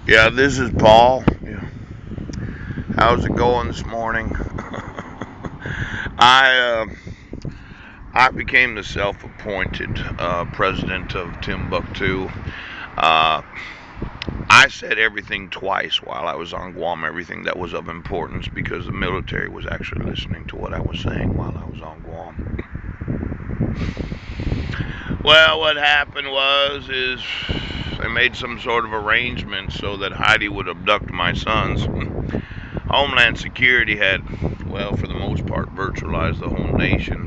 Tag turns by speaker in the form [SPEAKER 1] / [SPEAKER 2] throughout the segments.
[SPEAKER 1] Yeah, this is Paul. Yeah. How's it going this morning? I I became the self-appointed president of Timbuktu. Uh, I said everything twice while I was on Guam, everything that was of importance, because the military was actually listening to what I was saying while I was on Guam. Well, what happened is they made some sort of arrangement so that Heidi would abduct my sons. Homeland Security had, well, for the most part, virtualized the whole nation.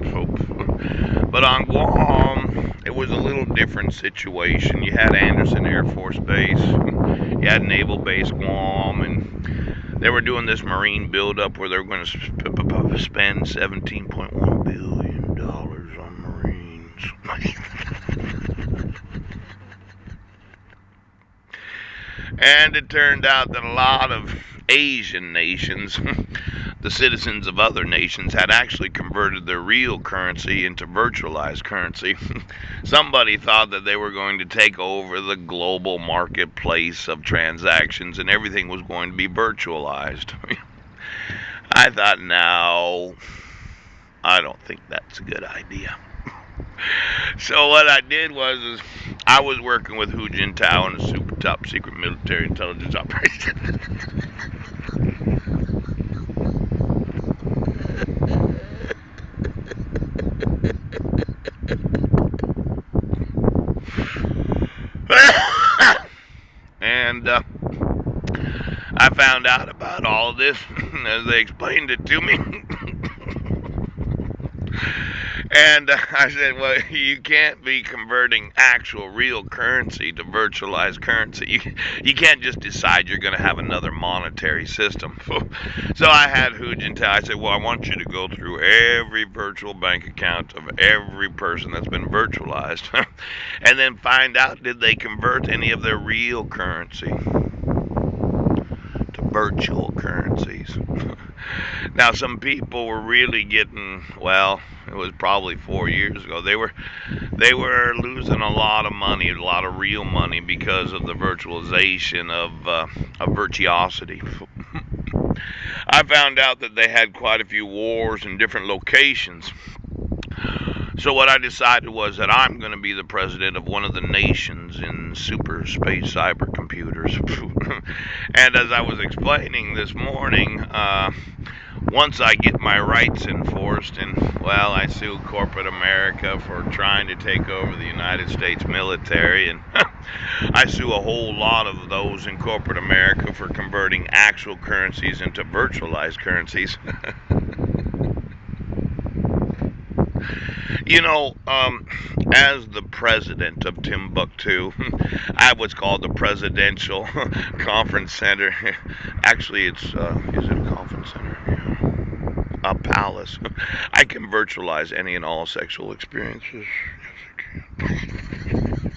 [SPEAKER 1] But on Guam, it was a little different situation. You had Anderson Air Force Base, you had Naval Base Guam, and they were doing this Marine buildup where they were going to spend $17.1 billion on Marines. And it turned out that a lot of Asian nations, the citizens of other nations, had actually converted their real currency into virtualized currency. Somebody thought that they were going to take over the global marketplace of transactions and everything was going to be virtualized. I thought, no, I don't think that's a good idea. So what I did is I was working with Hu Jintao in a super top secret military intelligence operation. And I found out about all of this as they explained it to me. And I said, well, you can't be converting actual real currency to virtualized currency. You can't just decide you're going to have another monetary system. So I had Hu Jintao. I said, well, I want you to go through every virtual bank account of every person that's been virtualized and then find out, did they convert any of their real currency to virtual currencies? Now, some people were really getting, well, it was probably 4 years ago. They were losing a lot of money, a lot of real money, because of the virtualization of virtuosity. I found out that they had quite a few wars in different locations. So what I decided was that I'm going to be the president of one of the nations in super space cybercomputers. And as I was explaining this morning, once I get my rights enforced, and well, I sue corporate America for trying to take over the United States military, and I sue a whole lot of those in corporate America for converting actual currencies into virtualized currencies. You know, as the president of Timbuktu, I was called the Presidential Conference Center. Actually, is it a conference center? Yeah. A palace. I can virtualize any and all sexual experiences. Yes, I can.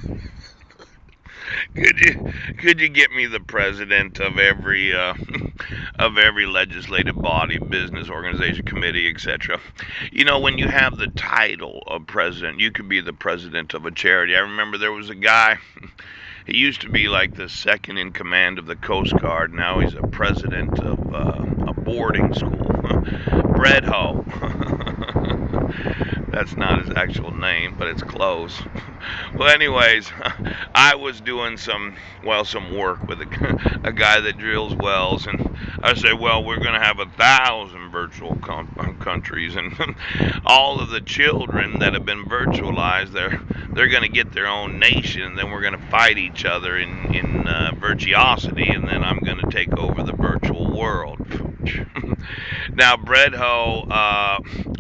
[SPEAKER 1] Could you get me the president of every of every legislative body, business organization, committee, etc.? You know, when you have the title of president, you could be the president of a charity. I remember there was a guy. He used to be like the second in command of the Coast Guard. Now he's a president of a boarding school. Breadho. That's not his actual name, but it's close. Well, anyways, I was doing some work with a guy that drills wells, and I said, well, we're going to have 1,000 virtual countries, and all of the children that have been virtualized, they're going to get their own nation, and then we're going to fight each other in virtuosity, and then I'm going to take over the virtual world. Now, Breadho,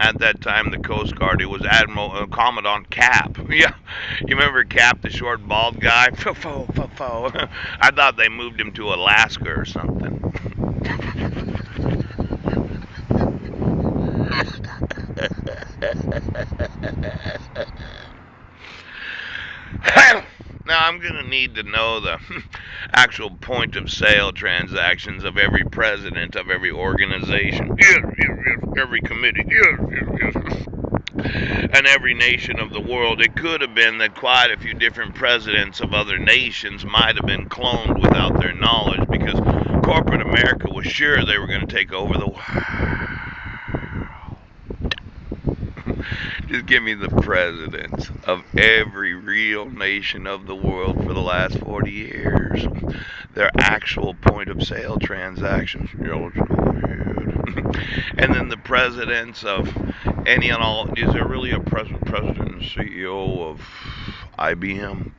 [SPEAKER 1] at that time, the Coast Guard, he was Admiral Commandant Cap. Yeah, you remember Cap, the short, bald guy? I thought they moved him to Alaska or something. Now I'm going to need to know the actual point of sale transactions of every president of every organization. Yes, yes, yes. Every committee. Yes, yes, yes. and every nation of the world. It could have been that quite a few different presidents of other nations might have been cloned without their knowledge, because corporate America was sure they were going to take over the world. Just give me the presidents of every real nation of the world for the last 40 years. Their actual point of sale transactions. Yeah, let's go ahead. And then the presidents of any and all. Is there really a president and CEO of IBM?